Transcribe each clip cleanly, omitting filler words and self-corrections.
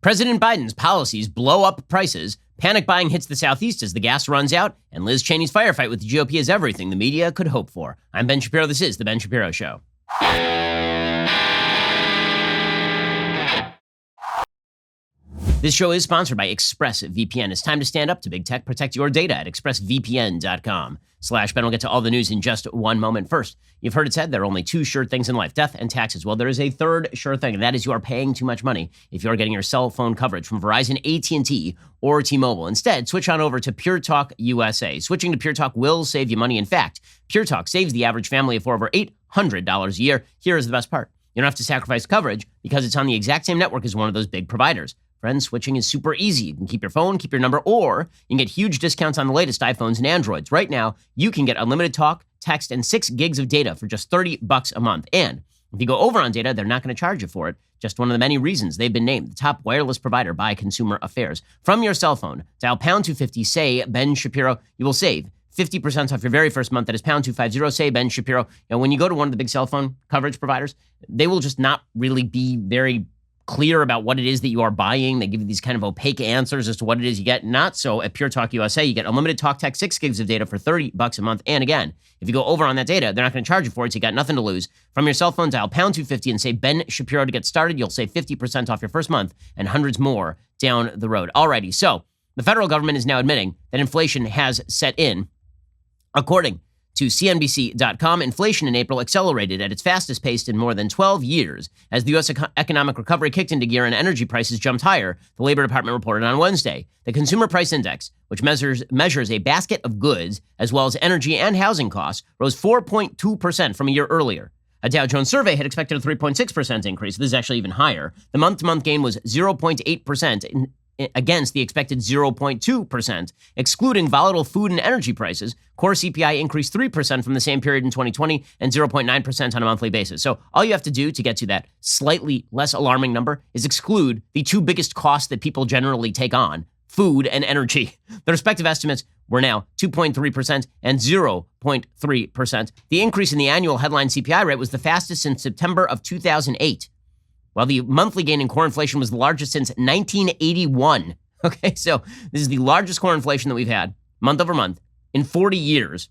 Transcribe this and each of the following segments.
President Biden's policies blow up prices. Panic buying hits the Southeast as the gas runs out. And Liz Cheney's firefight with the GOP is everything the media could hope for. I'm Ben Shapiro. This is The Ben Shapiro Show. This show is sponsored by ExpressVPN. It's time to stand up to big tech. Protect your data at expressvpn.com/Ben. We'll get to all the news in just one moment. First, you've heard it said there are only two sure things in life, death and taxes. Well, there is a third sure thing, and that is you are paying too much money if you're getting your cell phone coverage from Verizon, AT&T, or T-Mobile. Instead, switch on over to Pure Talk USA. Switching to Pure Talk will save you money. In fact, Pure Talk saves the average family of over $800 a year. Here is the best part. You don't have to sacrifice coverage because it's on the exact same network as one of those big providers. Friends, switching is super easy. You can keep your phone, keep your number, or you can get huge discounts on the latest iPhones and Androids. Right now, you can get unlimited talk, text, and 6 gigs of data for just $30 a month. And if you go over on data, they're not going to charge you for it. Just one of the many reasons they've been named the top wireless provider by Consumer Affairs. From your cell phone, dial pound 250, say Ben Shapiro. You will save 50% off your very first month. That is pound 250, say Ben Shapiro. And when you go to one of the big cell phone coverage providers, they will just not really be very clear about what it is that you are buying. They give you these kind of opaque answers as to what it is you get. Not so at Pure Talk USA. You get unlimited talk, text, 6 gigs of data for $30 a month. And again, if you go over on that data, they're not going to charge you for it, so you got nothing to lose. From your cell phone, dial pound 250 and say Ben Shapiro to get started. You'll save 50% off your first month and hundreds more down the road. Alrighty, so the federal government is now admitting that inflation has set in. According to CNBC.com, inflation in April accelerated at its fastest pace in more than 12 years as the U.S. economic recovery kicked into gear and energy prices jumped higher, the Labor Department reported on Wednesday. The Consumer Price Index, which measures a basket of goods as well as energy and housing costs, rose 4.2% from a year earlier. A Dow Jones survey had expected a 3.6% increase. This is actually even higher. The month-to-month gain was 0.8%. Against the expected 0.2%. Excluding volatile food and energy prices, core CPI increased 3% from the same period in 2020 and 0.9% on a monthly basis. So all you have to do to get to that slightly less alarming number is exclude the two biggest costs that people generally take on, food and energy. The respective estimates were now 2.3% and 0.3%. The increase in the annual headline CPI rate was the fastest since September of 2008. While the monthly gain in core inflation was the largest since 1981. Okay, so this is the largest core inflation that we've had, month over month, in 40 years.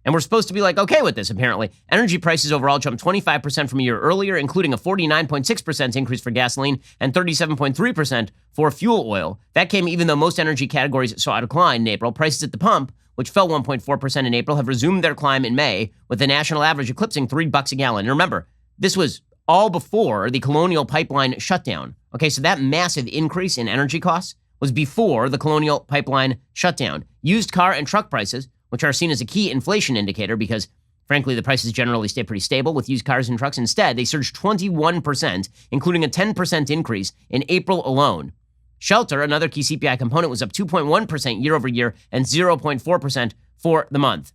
And we're supposed to be like, okay with this, apparently. Energy prices overall jumped 25% from a year earlier, including a 49.6% increase for gasoline and 37.3% for fuel oil. That came even though most energy categories saw a decline in April. Prices at the pump, which fell 1.4% in April, have resumed their climb in May, with the national average eclipsing $3 a gallon. And remember, this was all before the Colonial Pipeline shutdown. Okay, so that massive increase in energy costs was before the Colonial Pipeline shutdown. Used car and truck prices, which are seen as a key inflation indicator because, frankly, the prices generally stay pretty stable with used cars and trucks. Instead, they surged 21%, including a 10% increase in April alone. Shelter, another key CPI component, was up 2.1% year over year and 0.4% for the month.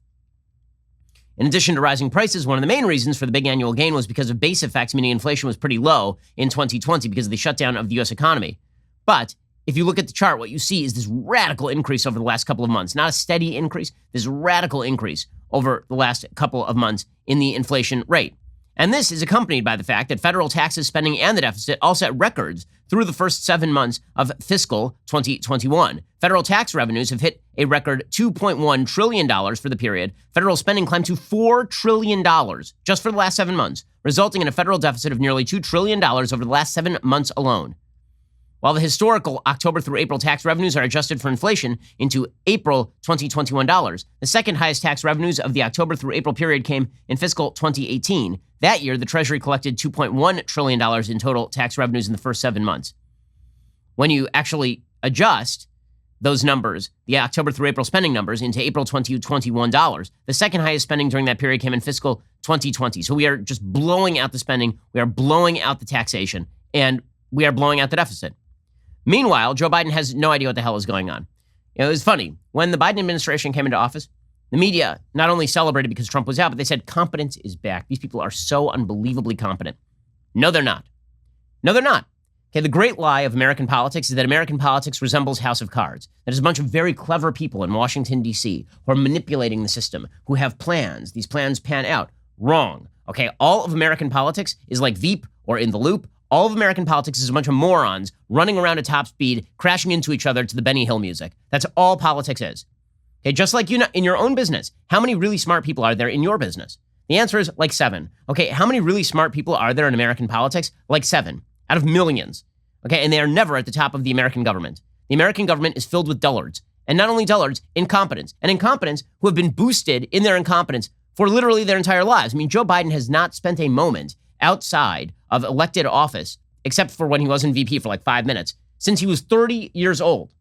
In addition to rising prices, one of the main reasons for the big annual gain was because of base effects, meaning inflation was pretty low in 2020 because of the shutdown of the U.S. economy. But if you look at the chart, what you see is this radical increase over the last couple of months. Not a steady increase, this radical increase over the last couple of months in the inflation rate. And this is accompanied by the fact that federal taxes, spending, and the deficit all set records through the first 7 months of fiscal 2021. Federal tax revenues have hit a record $2.1 trillion for the period. Federal spending climbed to $4 trillion just for the last 7 months, resulting in a federal deficit of nearly $2 trillion over the last 7 months alone. While the historical October through April tax revenues are adjusted for inflation into April 2021 dollars, the second highest tax revenues of the October through April period came in fiscal 2018. That year, the Treasury collected $2.1 trillion in total tax revenues in the first 7 months. When you actually adjust those numbers, the October through April spending numbers, into April 2021 dollars, the second highest spending during that period came in fiscal 2020. So we are just blowing out the spending, we are blowing out the taxation, and we are blowing out the deficit. Meanwhile, Joe Biden has no idea what the hell is going on. You know, it was funny. When the Biden administration came into office, the media not only celebrated because Trump was out, but they said competence is back. These people are so unbelievably competent. No, they're not. No, they're not. Okay, the great lie of American politics is that American politics resembles House of Cards. There's a bunch of very clever people in Washington, D.C. who are manipulating the system, who have plans. These plans pan out. Wrong. Okay, all of American politics is like Veep or In the Loop. All of American politics is a bunch of morons running around at top speed, crashing into each other to the Benny Hill music. That's all politics is. Okay, just like you know, in your own business, how many really smart people are there in your business? The answer is like 7. Okay, how many really smart people are there in American politics? Like 7 out of millions. Okay, and they are never at the top of the American government. The American government is filled with dullards. And not only dullards, incompetents. And incompetents who have been boosted in their incompetence for literally their entire lives. I mean, Joe Biden has not spent a moment outside of elected office, except for when he was in VP for like 5 minutes, since he was 30 years old.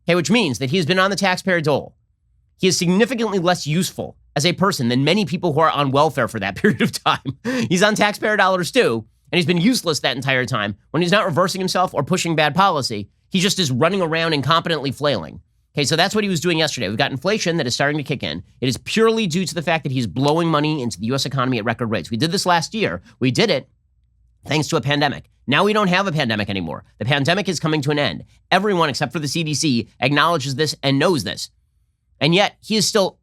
Okay, which means that he has been on the taxpayer dole. He is significantly less useful as a person than many people who are on welfare for that period of time. He's on taxpayer dollars too, and he's been useless that entire time. When he's not reversing himself or pushing bad policy, he just is running around incompetently flailing. Okay, so that's what he was doing yesterday. We've got inflation that is starting to kick in. It is purely due to the fact that he's blowing money into the U.S. economy at record rates. We did this last year. We did it thanks to a pandemic. Now we don't have a pandemic anymore. The pandemic is coming to an end. Everyone except for the CDC acknowledges this and knows this. And yet he is still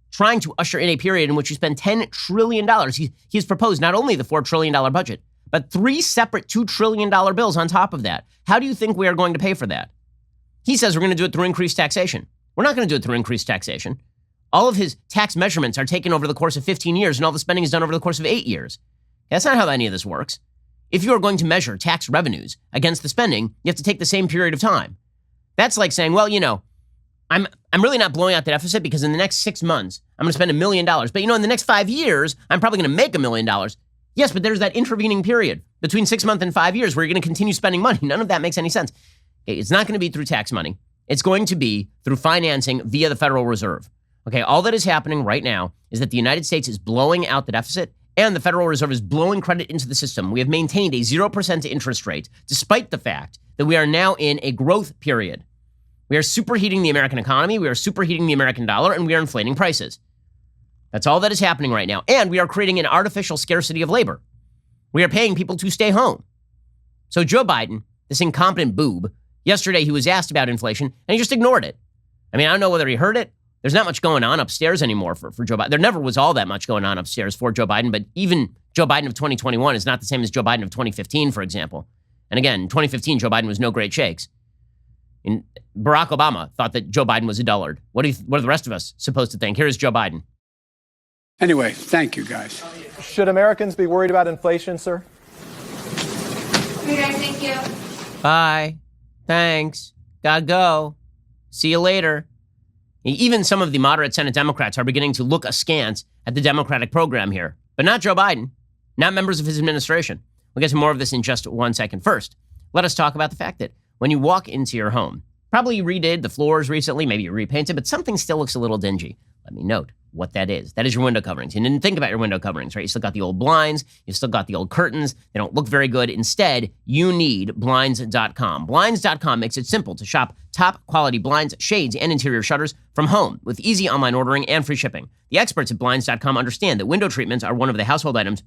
trying to usher in a period in which you spend $10 trillion. He's proposed not only the $4 trillion budget, but 3 separate $2 trillion bills on top of that. How do you think we are going to pay for that? He says we're going to do it through increased taxation. We're not going to do it through increased taxation. All of his tax measurements are taken over the course of 15 years, and all the spending is done over the course of 8 years. That's not how any of this works. If you are going to measure tax revenues against the spending, you have to take the same period of time. That's like saying, well, you know, I'm really not blowing out the deficit because in the next 6 months, I'm going to spend $1 million. But, you know, in the next 5 years, I'm probably going to make $1 million. Yes, but there's that intervening period between 6 months and 5 years where you're going to continue spending money. None of that makes any sense. Okay, it's not going to be through tax money. It's going to be through financing via the Federal Reserve. Okay, all that is happening right now is that the United States is blowing out the deficit and the Federal Reserve is blowing credit into the system. We have maintained a 0% interest rate, despite the fact that we are now in a growth period. We are superheating the American economy, we are superheating the American dollar, and we are inflating prices. That's all that is happening right now. And we are creating an artificial scarcity of labor. We are paying people to stay home. So Joe Biden, this incompetent boob, yesterday he was asked about inflation, and he just ignored it. I mean, I don't know whether he heard it. There's not much going on upstairs anymore for Joe Biden. There never was all that much going on upstairs for Joe Biden, but even Joe Biden of 2021 is not the same as Joe Biden of 2015, for example. And again, in 2015, Joe Biden was no great shakes. And Barack Obama thought that Joe Biden was a dullard. What are the rest of us supposed to think? Here's Joe Biden. Anyway, thank you, guys. Should Americans be worried about inflation, sir? Okay, guys, thank you. Bye. Thanks. Gotta go. See you later. Even some of the moderate Senate Democrats are beginning to look askance at the Democratic program here, but not Joe Biden, not members of his administration. We'll get to more of this in just 1 second. First, let us talk about the fact that when you walk into your home, probably you redid the floors recently, maybe you repainted, but something still looks a little dingy. Let me note what that is. That is your window coverings. You didn't think about your window coverings, right? You still got the old blinds. You still got the old curtains. They don't look very good. Instead, you need Blinds.com. Blinds.com makes it simple to shop top quality blinds, shades, and interior shutters from home with easy online ordering and free shipping. The experts at Blinds.com understand that window treatments are one of the household items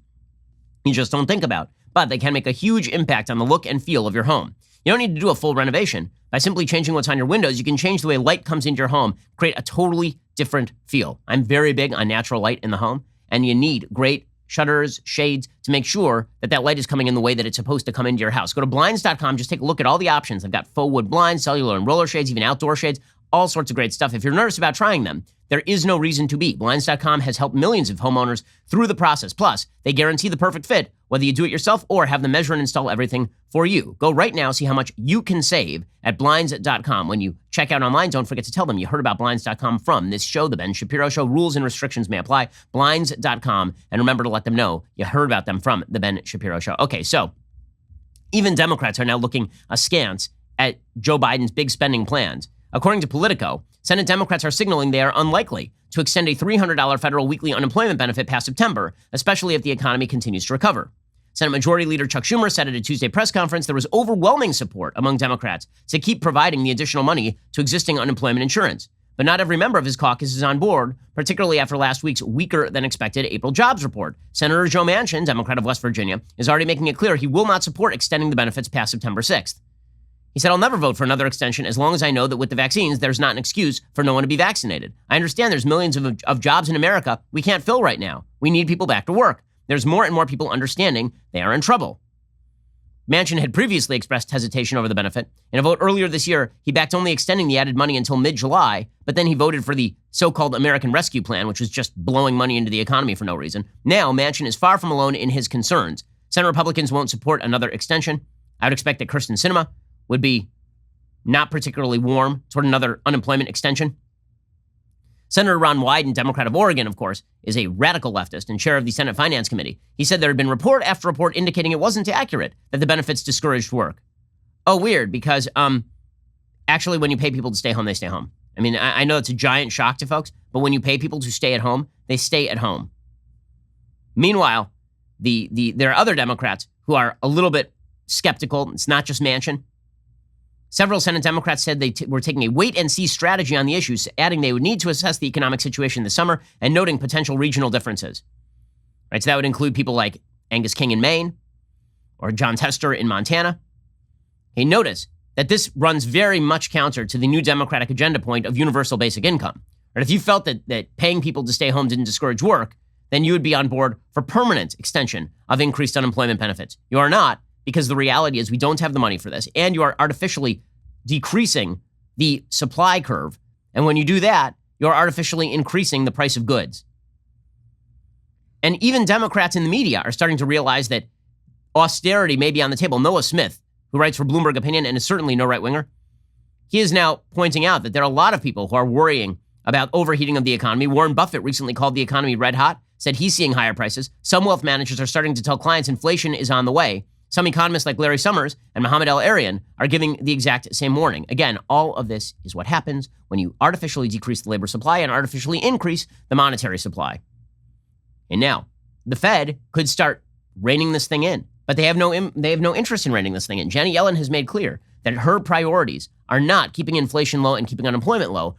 you just don't think about, but they can make a huge impact on the look and feel of your home. You don't need to do a full renovation. By simply changing what's on your windows, you can change the way light comes into your home, create a totally different feel. I'm very big on natural light in the home, and you need great shutters, shades to make sure that that light is coming in the way that it's supposed to come into your house. Go to Blinds.com, just take a look at all the options. I've got faux wood blinds, cellular and roller shades, even outdoor shades, all sorts of great stuff. If you're nervous about trying them, there is no reason to be. Blinds.com has helped millions of homeowners through the process. Plus, they guarantee the perfect fit, whether you do it yourself or have them measure and install everything for you. Go right now, see how much you can save at Blinds.com. When you check out online, don't forget to tell them you heard about Blinds.com from this show, The Ben Shapiro Show. Rules and restrictions may apply. Blinds.com. And remember to let them know you heard about them from The Ben Shapiro Show. Okay, so even Democrats are now looking askance at Joe Biden's big spending plans. According to Politico, Senate Democrats are signaling they are unlikely to extend a $300 federal weekly unemployment benefit past September, especially if the economy continues to recover. Senate Majority Leader Chuck Schumer said at a Tuesday press conference there was overwhelming support among Democrats to keep providing the additional money to existing unemployment insurance. But not every member of his caucus is on board, particularly after last week's weaker than expected April jobs report. Senator Joe Manchin, Democrat of West Virginia, is already making it clear he will not support extending the benefits past September 6th. He said, I'll never vote for another extension as long as I know that with the vaccines, there's not an excuse for no one to be vaccinated. I understand there's millions of jobs in America we can't fill right now. We need people back to work. There's more and more people understanding they are in trouble. Manchin had previously expressed hesitation over the benefit. In a vote earlier this year, he backed only extending the added money until mid-July, but then he voted for the so-called American Rescue Plan, which was just blowing money into the economy for no reason. Now, Manchin is far from alone in his concerns. Senate Republicans won't support another extension. I would expect that Kyrsten Sinema would be not particularly warm toward another unemployment extension. Senator Ron Wyden, Democrat of Oregon, of course, is a radical leftist and chair of the Senate Finance Committee. He said there had been report after report indicating it wasn't accurate, that the benefits discouraged work. Oh, weird, because actually when you pay people to stay home, they stay home. I mean, I know it's a giant shock to folks, but when you pay people to stay at home, they stay at home. Meanwhile, there are other Democrats who are a little bit skeptical. It's not just Manchin. Several Senate Democrats said they were taking a wait-and-see strategy on the issues, adding they would need to assess the economic situation this summer and noting potential regional differences. Right, so that would include people like Angus King in Maine or John Tester in Montana. Hey, notice that this runs very much counter to the new Democratic agenda point of universal basic income. Right, if you felt that paying people to stay home didn't discourage work, then you would be on board for permanent extension of increased unemployment benefits. You are not, because the reality is we don't have the money for this, and you are artificially decreasing the supply curve. And when you do that, you're artificially increasing the price of goods. And even Democrats in the media are starting to realize that austerity may be on the table. Noah Smith, who writes for Bloomberg Opinion and is certainly no right-winger, he is now pointing out that there are a lot of people who are worrying about overheating of the economy. Warren Buffett recently called the economy red hot, said he's seeing higher prices. Some wealth managers are starting to tell clients inflation is on the way. Some economists like Larry Summers and Mohamed El-Erian are giving the exact same warning. Again, all of this is what happens when you artificially decrease the labor supply and artificially increase the monetary supply. And now, the Fed could start reining this thing in, but they have no interest in reining this thing in. Janet Yellen has made clear that her priorities are not keeping inflation low and keeping unemployment low.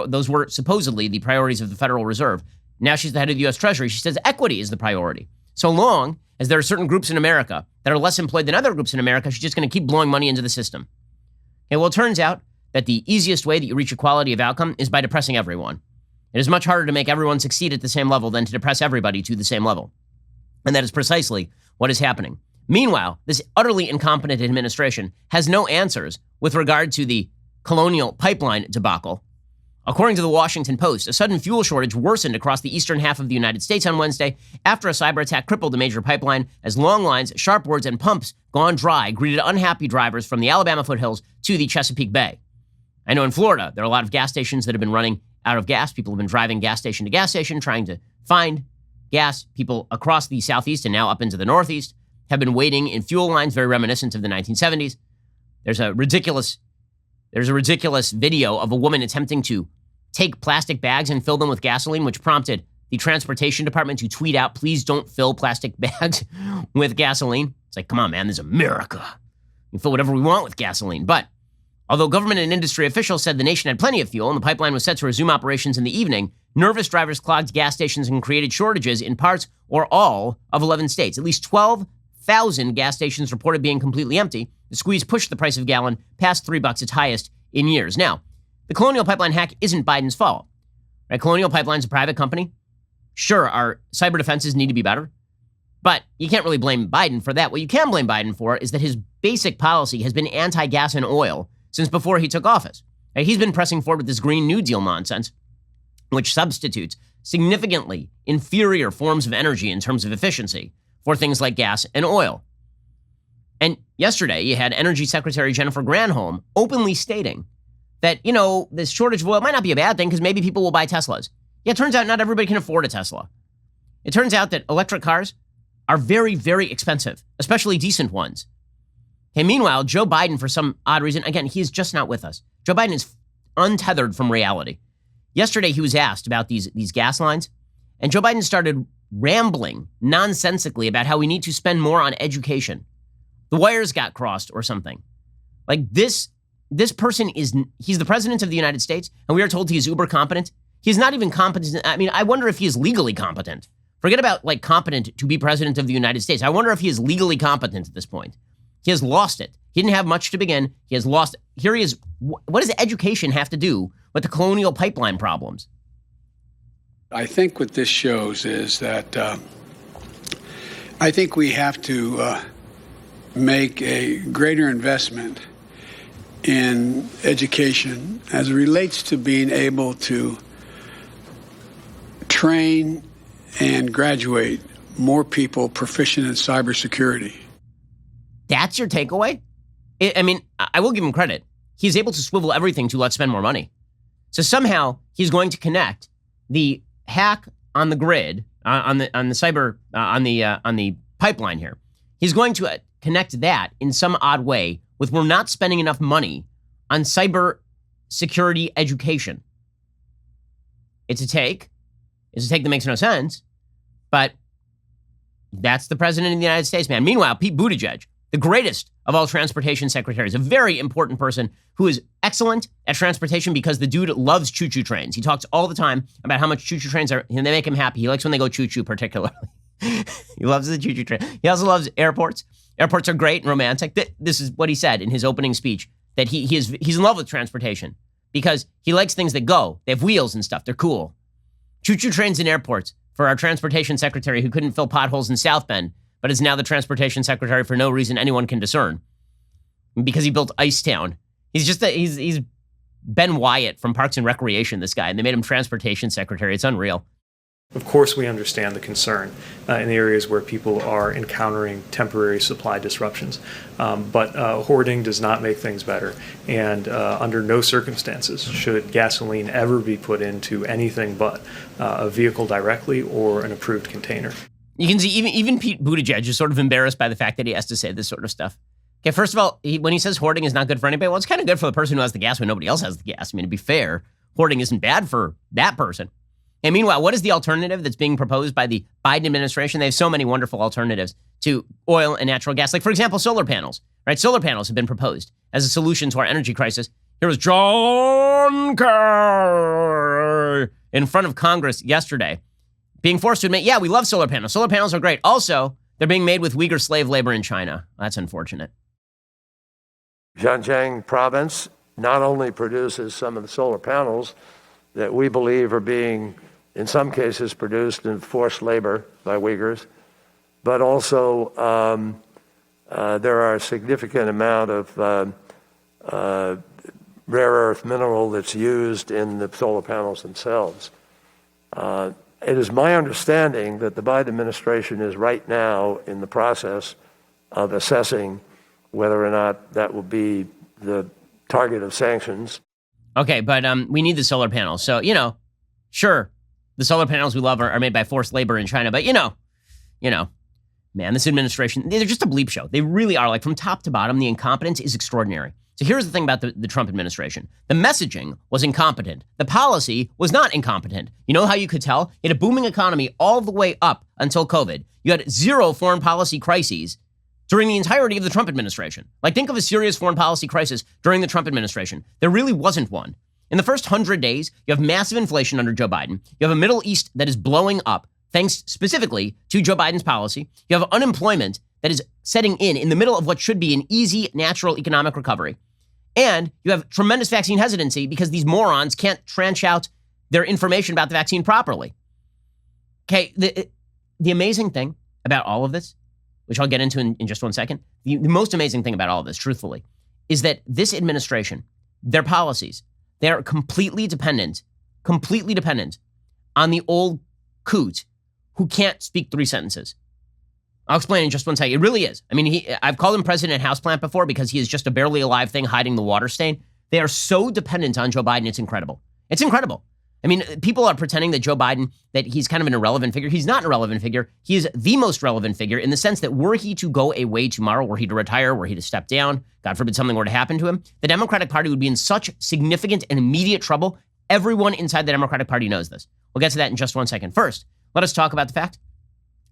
Those were supposedly the priorities of the Federal Reserve. Now she's the head of the U.S. Treasury. She says equity is the priority. So long as there are certain groups in America that are less employed than other groups in America, she's just going to keep blowing money into the system. Okay, well, it turns out that the easiest way that you reach equality of outcome is by depressing everyone. It is much harder to make everyone succeed at the same level than to depress everybody to the same level. And that is precisely what is happening. Meanwhile, this utterly incompetent administration has no answers with regard to the Colonial Pipeline debacle. According to the Washington Post, a sudden fuel shortage worsened across the eastern half of the United States on Wednesday after a cyber attack crippled a major pipeline as long lines, sharp boards, and pumps gone dry greeted unhappy drivers from the Alabama foothills to the Chesapeake Bay. I know in Florida, there are a lot of gas stations that have been running out of gas. People have been driving gas station to gas station trying to find gas. People across the southeast and now up into the northeast have been waiting in fuel lines very reminiscent of the 1970s. There's a ridiculous video of a woman attempting to take plastic bags and fill them with gasoline, which prompted the transportation department to tweet out, please don't fill plastic bags with gasoline. It's like, come on, man, this is America. We can fill whatever we want with gasoline. But although government and industry officials said the nation had plenty of fuel and the pipeline was set to resume operations in the evening, nervous drivers clogged gas stations and created shortages in parts or all of 11 states. At least 12,000 gas stations reported being completely empty. The squeeze pushed the price of a gallon past $3, its highest in years. Now, the Colonial Pipeline hack isn't Biden's fault. Right? Colonial Pipeline's a private company. Sure, our cyber defenses need to be better, but you can't really blame Biden for that. What you can blame Biden for is that his basic policy has been anti-gas and oil since before he took office. Right? He's been pressing forward with this Green New Deal nonsense, which substitutes significantly inferior forms of energy in terms of efficiency for things like gas and oil. And yesterday, you had Energy Secretary Jennifer Granholm openly stating that, this shortage of oil might not be a bad thing because maybe people will buy Teslas. Yeah, it turns out not everybody can afford a Tesla. It turns out that electric cars are very, very expensive, especially decent ones. Okay, meanwhile, Joe Biden, for some odd reason, again, he is just not with us. Joe Biden is untethered from reality. Yesterday, he was asked about these gas lines, and Joe Biden started rambling nonsensically about how we need to spend more on education. The wires got crossed or something. Like this person he's the president of the United States, and we are told he is uber competent. He's not even competent. I mean, I wonder if he is legally competent. Forget about competent to be president of the United States. I wonder if he is legally competent at this point. He has lost it. He didn't have much to begin. He has lost it. Here he is. What does education have to do with the Colonial Pipeline problems? I think what this shows is that I think we have to make a greater investment in education as it relates to being able to train and graduate more people proficient in cybersecurity. That's your takeaway? I will give him credit. He's able to swivel everything to let's spend more money. So somehow he's going to connect the hack on the grid, on the pipeline here. He's going to connect that in some odd way with we're not spending enough money on cyber security education. It's a take that makes no sense, but that's the president of the United States, man. Meanwhile, Pete Buttigieg, the greatest of all transportation secretaries, a very important person who is excellent at transportation because the dude loves choo-choo trains. He talks all the time about how much choo-choo trains are, and they make him happy. He likes when they go choo-choo particularly. He loves the choo-choo train. He also loves airports. Airports are great and romantic. This is what he said in his opening speech, that he's in love with transportation because he likes things that go. They have wheels and stuff. They're cool. Choo-choo trains in airports for our transportation secretary who couldn't fill potholes in South Bend, but is now the transportation secretary for no reason anyone can discern because he built Icetown. He's Ben Wyatt from Parks and Recreation, this guy, and they made him transportation secretary. It's unreal. Of course, we understand the concern in the areas where people are encountering temporary supply disruptions. But hoarding does not make things better. And under no circumstances should gasoline ever be put into anything but a vehicle directly or an approved container. You can see even Pete Buttigieg is sort of embarrassed by the fact that he has to say this sort of stuff. Okay, first of all, when he says hoarding is not good for anybody, well, it's kind of good for the person who has the gas when nobody else has the gas. I mean, to be fair, hoarding isn't bad for that person. And meanwhile, what is the alternative that's being proposed by the Biden administration? They have so many wonderful alternatives to oil and natural gas. Like, for example, solar panels, right? Solar panels have been proposed as a solution to our energy crisis. Here was John Kerr in front of Congress yesterday, being forced to admit, yeah, we love solar panels. Solar panels are great. Also, they're being made with Uyghur slave labor in China. That's unfortunate. Xinjiang province not only produces some of the solar panels that we believe are being, in some cases, produced in forced labor by Uyghurs, but also there are a significant amount of rare earth mineral that's used in the solar panels themselves. It is my understanding that the Biden administration is right now in the process of assessing whether or not that will be the target of sanctions. Okay, but we need the solar panels. So, sure, the solar panels we love are made by forced labor in China. But, man, this administration, they're just a bleep show. They really are. Like, from top to bottom, the incompetence is extraordinary. So here's the thing about the Trump administration. The messaging was incompetent. The policy was not incompetent. You know how you could tell? You had a booming economy all the way up until COVID. You had zero foreign policy crises during the entirety of the Trump administration. Like, think of a serious foreign policy crisis during the Trump administration. There really wasn't one. In the first 100 days, you have massive inflation under Joe Biden. You have a Middle East that is blowing up, thanks specifically to Joe Biden's policy. You have unemployment that is setting in the middle of what should be an easy, natural economic recovery. And you have tremendous vaccine hesitancy because these morons can't trench out their information about the vaccine properly. Okay, the amazing thing about all of this, which I'll get into in just 1 second, the most amazing thing about all of this, truthfully, is that this administration, their policies, they're completely dependent on the old coot who can't speak 3 sentences. I'll explain in just 1 second. It really is. I mean, I've called him President Houseplant before because he is just a barely alive thing hiding the water stain. They are so dependent on Joe Biden, it's incredible. It's incredible. I mean, people are pretending that Joe Biden, that he's kind of an irrelevant figure. He's not an irrelevant figure. He is the most relevant figure in the sense that were he to go away tomorrow, were he to retire, were he to step down, God forbid something were to happen to him, the Democratic Party would be in such significant and immediate trouble. Everyone inside the Democratic Party knows this. We'll get to that in just 1 second. First, let us talk about the fact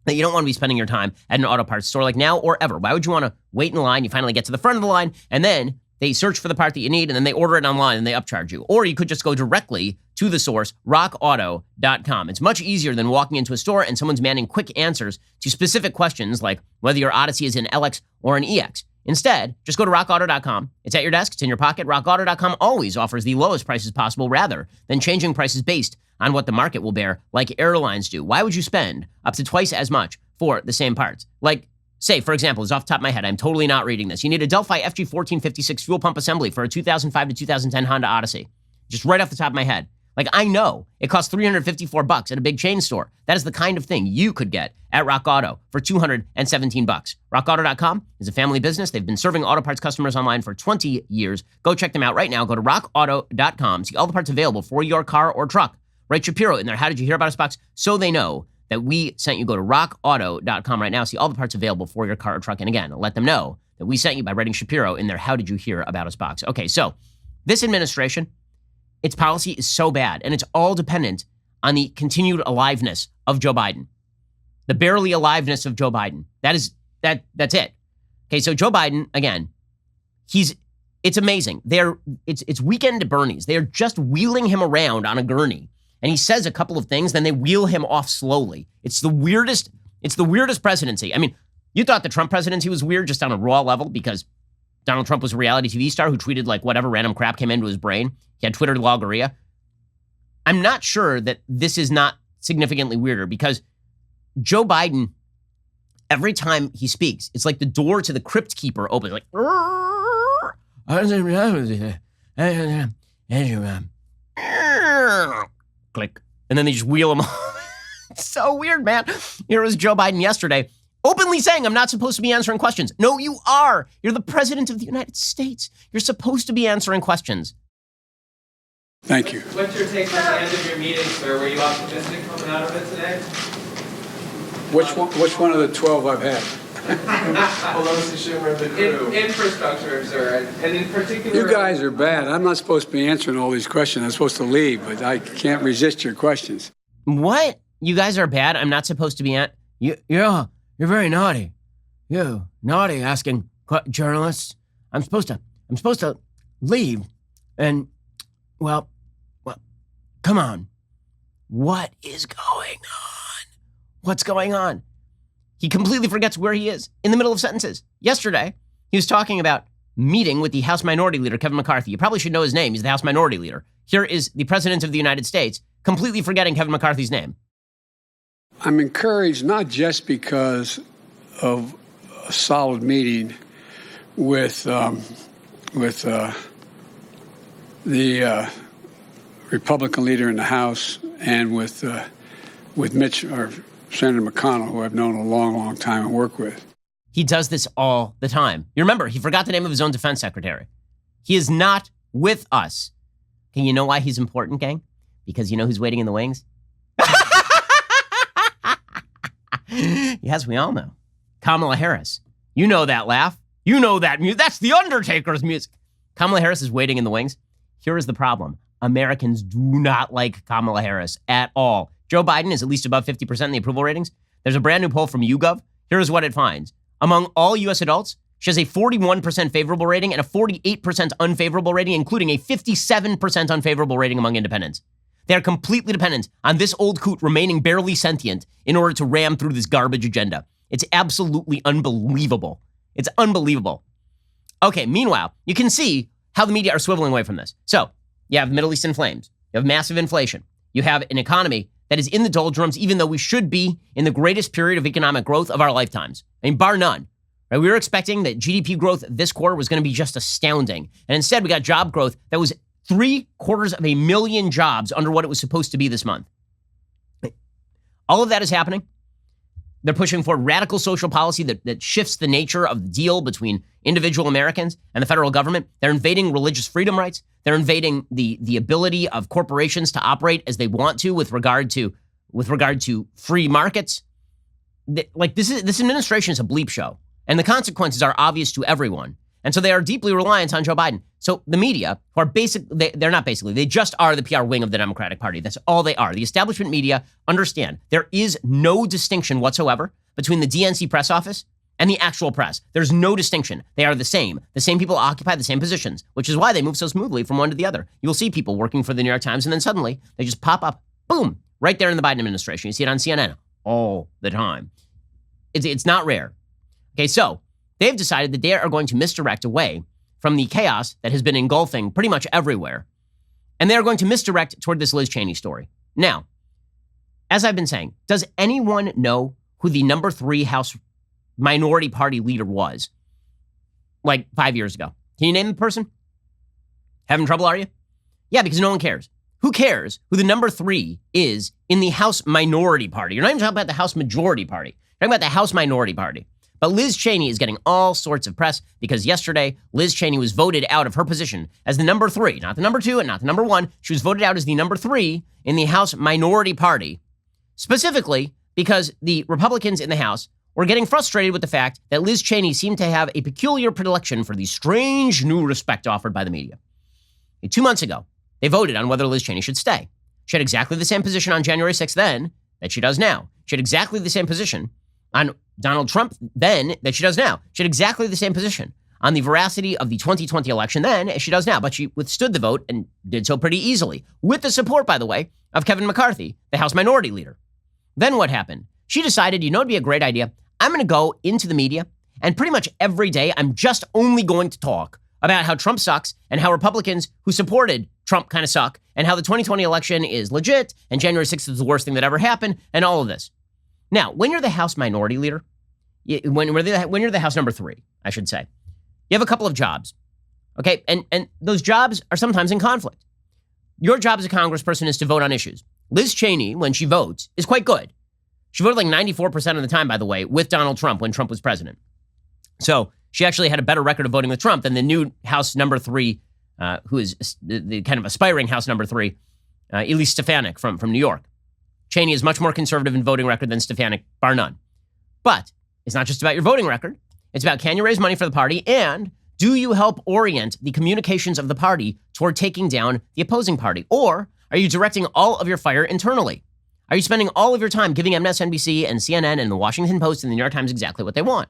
that you don't want to be spending your time at an auto parts store like now or ever. Why would you want to wait in line? You finally get to the front of the line, and then they search for the part that you need, and then they order it online, and they upcharge you. Or you could just go directly to the source, rockauto.com. It's much easier than walking into a store and someone's demanding quick answers to specific questions like whether your Odyssey is an LX or an EX. Instead, just go to rockauto.com. It's at your desk. It's in your pocket. Rockauto.com always offers the lowest prices possible rather than changing prices based on what the market will bear like airlines do. Why would you spend up to twice as much for the same parts? Like, say, for example, is off the top of my head, I'm totally not reading this. You need a Delphi FG1456 fuel pump assembly for a 2005 to 2010 Honda Odyssey. Just right off the top of my head. Like, I know it costs $354 at a big chain store. That is the kind of thing you could get at Rock Auto for $217. RockAuto.com is a family business. They've been serving auto parts customers online for 20 years. Go check them out right now. Go to RockAuto.com. See all the parts available for your car or truck. Write Shapiro in there. How did you hear about us box? So they know that we sent you. Go to RockAuto.com right now. See all the parts available for your car or truck. And again, let them know that we sent you by writing Shapiro in there. How did you hear about us box? Okay, so this administration, its policy is so bad, and it's all dependent on the continued aliveness of Joe Biden. The barely aliveness of Joe Biden. That's it. Okay, so Joe Biden, again, it's amazing. It's weekend at Bernie's. They're just wheeling him around on a gurney, and he says a couple of things, then they wheel him off slowly. It's the weirdest presidency. I mean, you thought the Trump presidency was weird just on a raw level because Donald Trump was a reality TV star who tweeted like whatever random crap came into his brain. He had Twitter logorrhea. I'm not sure that this is not significantly weirder because Joe Biden, every time he speaks, it's like the door to the crypt keeper opens, like, click. And then they just wheel him off. It's so weird, man. Here was Joe Biden yesterday, openly saying, I'm not supposed to be answering questions. No, you are. You're the president of the United States. You're supposed to be answering questions. Thank you. What's your take on the end of your meeting, sir? Were you optimistic coming out of it today? Which one of the 12 I've had? Pelosi, Schumer, the crew. Infrastructure, sir, and in particular. You guys are bad. I'm not supposed to be answering all these questions. I'm supposed to leave, but I can't resist your questions. What? You guys are bad? I'm not supposed to be You're very naughty. You naughty asking journalists. I'm supposed to leave. And well, come on. What is going on? What's going on? He completely forgets where he is in the middle of sentences. Yesterday, he was talking about meeting with the House Minority Leader, Kevin McCarthy. You probably should know his name. He's the House Minority Leader. Here is the President of the United States, completely forgetting Kevin McCarthy's name. I'm encouraged not just because of a solid meeting with the Republican leader in the House and with Mitch or Senator McConnell, who I've known a long, long time and work with. He does this all the time. You remember, he forgot the name of his own defense secretary. He is not with us. Okay, you know why he's important, gang? Because you know who's waiting in the wings? Yes, we all know. Kamala Harris. You know that laugh. You know that music. That's the Undertaker's music. Kamala Harris is waiting in the wings. Here is the problem. Americans do not like Kamala Harris at all. Joe Biden is at least above 50% in the approval ratings. There's a brand new poll from YouGov. Here is what it finds. Among all U.S. adults, she has a 41% favorable rating and a 48% unfavorable rating, including a 57% unfavorable rating among independents. They are completely dependent on this old coot remaining barely sentient in order to ram through this garbage agenda. It's absolutely unbelievable. It's unbelievable. Okay, meanwhile, you can see how the media are swiveling away from this. So you have the Middle East in flames. You have massive inflation. You have an economy that is in the doldrums, even though we should be in the greatest period of economic growth of our lifetimes. I mean, bar none. Right? We were expecting that GDP growth this quarter was going to be just astounding. And instead, we got job growth that was 750,000 jobs under what it was supposed to be this month. All of that is happening. They're pushing for radical social policy that shifts the nature of the deal between individual Americans and the federal government. They're invading religious freedom rights. They're invading the ability of corporations to operate as they want to with regard to free markets. This administration is a bleep show, and the consequences are obvious to everyone. And so they are deeply reliant on Joe Biden. So the media, who are they just are the PR wing of the Democratic Party. That's all they are. The establishment media understand there is no distinction whatsoever between the DNC press office and the actual press. There's no distinction. They are the same. The same people occupy the same positions, which is why they move so smoothly from one to the other. You'll see people working for the New York Times, and then suddenly they just pop up, boom, right there in the Biden administration. You see it on CNN all the time. It's not rare. Okay, so they've decided that they are going to misdirect away from the chaos that has been engulfing pretty much everywhere. And they're going to misdirect toward this Liz Cheney story. Now, as I've been saying, does anyone know who the number 3 House Minority Party leader was like 5 years ago? Can you name the person? Having trouble, are you? Yeah, because no one cares. Who cares who the number 3 is in the House Minority Party? You're not even talking about the House Majority Party. You're talking about the House Minority Party. But Liz Cheney is getting all sorts of press because yesterday, Liz Cheney was voted out of her position as the number 3, not the number 2 and not the number 1. She was voted out as the number 3 in the House Minority Party, specifically because the Republicans in the House were getting frustrated with the fact that Liz Cheney seemed to have a peculiar predilection for the strange new respect offered by the media. 2 months ago, they voted on whether Liz Cheney should stay. She had exactly the same position on January 6th then that she does now. She had exactly the same position on Donald Trump then that she does now. She had exactly the same position on the veracity of the 2020 election then as she does now, but she withstood the vote and did so pretty easily, with the support, by the way, of Kevin McCarthy, the House Minority Leader. Then what happened? She decided, it'd be a great idea. I'm going to go into the media, and pretty much every day, I'm just only going to talk about how Trump sucks and how Republicans who supported Trump kind of suck and how the 2020 election is legit and January 6th is the worst thing that ever happened and all of this. Now, when you're the House Minority Leader, when you're the House number 3, I should say, you have a couple of jobs, okay? And those jobs are sometimes in conflict. Your job as a congressperson is to vote on issues. Liz Cheney, when she votes, is quite good. She voted like 94% of the time, by the way, with Donald Trump when Trump was president. So she actually had a better record of voting with Trump than the new House number 3, who is the kind of aspiring House number 3, Elise Stefanik from New York. Cheney is much more conservative in voting record than Stefanik, bar none. But it's not just about your voting record. It's about, can you raise money for the party, and do you help orient the communications of the party toward taking down the opposing party? Or are you directing all of your fire internally? Are you spending all of your time giving MSNBC and CNN and the Washington Post and the New York Times exactly what they want?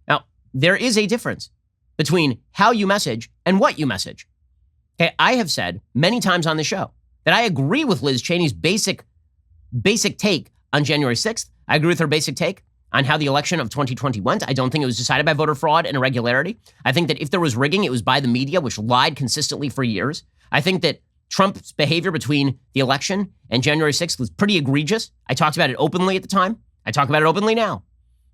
Now, there is a difference between how you message and what you message. Okay, I have said many times on the show that I agree with Liz Cheney's basic take on January 6th. I agree with her basic take on how the election of 2020 went. I don't think it was decided by voter fraud and irregularity. I think that if there was rigging, it was by the media, which lied consistently for years. I think that Trump's behavior between the election and January 6th was pretty egregious. I talked about it openly at the time. I talk about it openly now.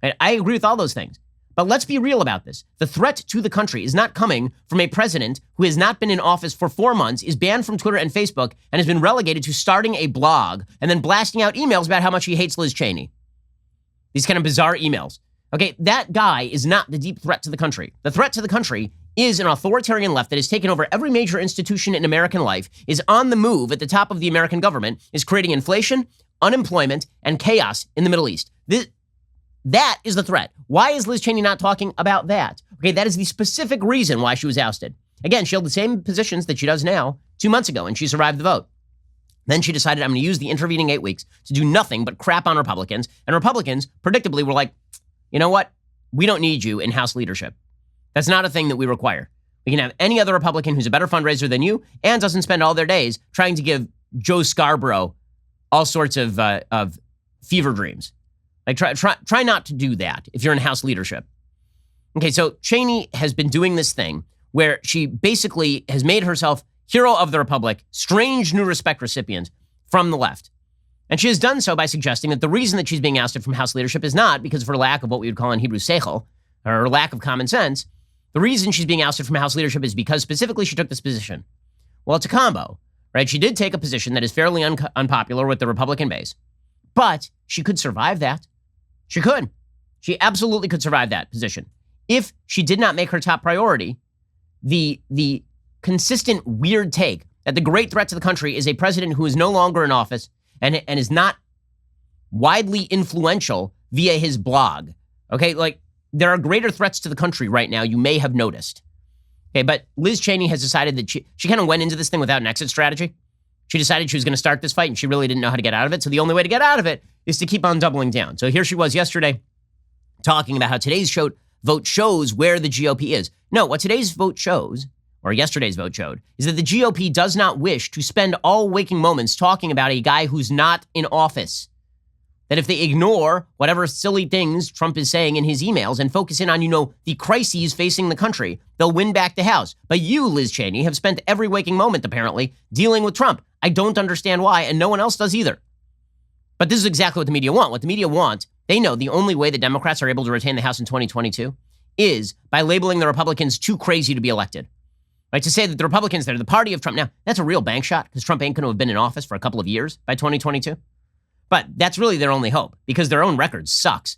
And I agree with all those things. But let's be real about this. The threat to the country is not coming from a president who has not been in office for 4 months, is banned from Twitter and Facebook, and has been relegated to starting a blog and then blasting out emails about how much he hates Liz Cheney. These kind of bizarre emails. Okay, that guy is not the deep threat to the country. The threat to the country is an authoritarian left that has taken over every major institution in American life, is on the move at the top of the American government, is creating inflation, unemployment, and chaos in the Middle East. That is the threat. Why is Liz Cheney not talking about that? Okay, that is the specific reason why she was ousted. Again, she held the same positions that she does now 2 months ago, and she survived the vote. Then she decided, I'm going to use the intervening 8 weeks to do nothing but crap on Republicans. And Republicans, predictably, were like, you know what? We don't need you in House leadership. That's not a thing that we require. We can have any other Republican who's a better fundraiser than you and doesn't spend all their days trying to give Joe Scarborough all sorts of fever dreams. Like, try not to do that if you're in House leadership. Okay, so Cheney has been doing this thing where she basically has made herself hero of the Republic, strange new respect recipient from the left. And she has done so by suggesting that the reason that she's being ousted from House leadership is not because of her lack of what we would call in Hebrew seichel, or her lack of common sense. The reason she's being ousted from House leadership is because specifically she took this position. Well, it's a combo, right? She did take a position that is fairly unpopular with the Republican base, but she could survive that. She could. She absolutely could survive that position. If she did not make her top priority the consistent weird take that the great threat to the country is a president who is no longer in office and is not widely influential via his blog. Okay, like there are greater threats to the country right now, you may have noticed. Okay, but Liz Cheney has decided that she kind of went into this thing without an exit strategy. She decided she was going to start this fight and she really didn't know how to get out of it. So the only way to get out of it is to keep on doubling down. So here she was yesterday talking about how today's vote shows where the GOP is. No, what today's vote shows, or yesterday's vote showed, is that the GOP does not wish to spend all waking moments talking about a guy who's not in office. That if they ignore whatever silly things Trump is saying in his emails and focus in on, the crises facing the country, they'll win back the House. But you, Liz Cheney, have spent every waking moment, apparently, dealing with Trump. I don't understand why, and no one else does either. But this is exactly what the media want. What the media want, They know the only way the Democrats are able to retain the House in 2022 is by labeling the Republicans too crazy to be elected. Right? To say that the Republicans, they're the party of Trump. Now, that's a real bank shot because Trump ain't going to have been in office for a couple of years by 2022. But that's really their only hope because their own record sucks.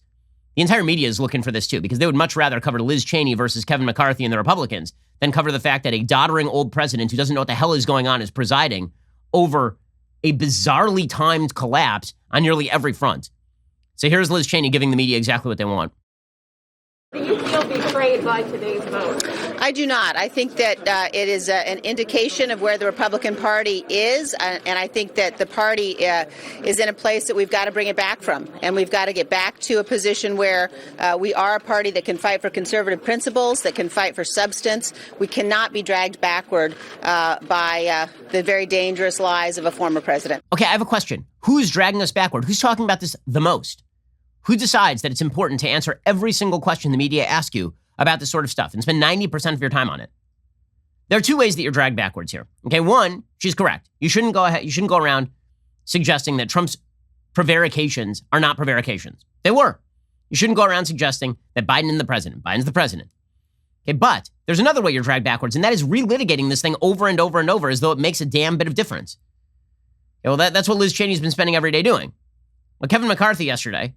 The entire media is looking for this too because they would much rather cover Liz Cheney versus Kevin McCarthy and the Republicans than cover the fact that a doddering old president who doesn't know what the hell is going on is presiding over a bizarrely timed collapse on nearly every front. So here's Liz Cheney giving the media exactly what they want. Do you feel betrayed by today's vote? I do not. I think that it is an indication of where the Republican Party is, and I think that the party is in a place that we've got to bring it back from, and we've got to get back to a position where we are a party that can fight for conservative principles, that can fight for substance. We cannot be dragged backward by the very dangerous lies of a former president. Okay, I have a question. Who's dragging us backward? Who's talking about this the most? Who decides that it's important to answer every single question the media asks you about this sort of stuff and spend 90% of your time on it? There are two ways that you're dragged backwards here. Okay, one, she's correct. You shouldn't go around suggesting that Trump's prevarications are not prevarications. They were. You shouldn't go around suggesting that Biden is the president. Biden's the president. Okay, but there's another way you're dragged backwards, and that is relitigating this thing over and over and over as though it makes a damn bit of difference. Okay, well, that's what Liz Cheney's been spending every day doing. Well, Kevin McCarthy yesterday,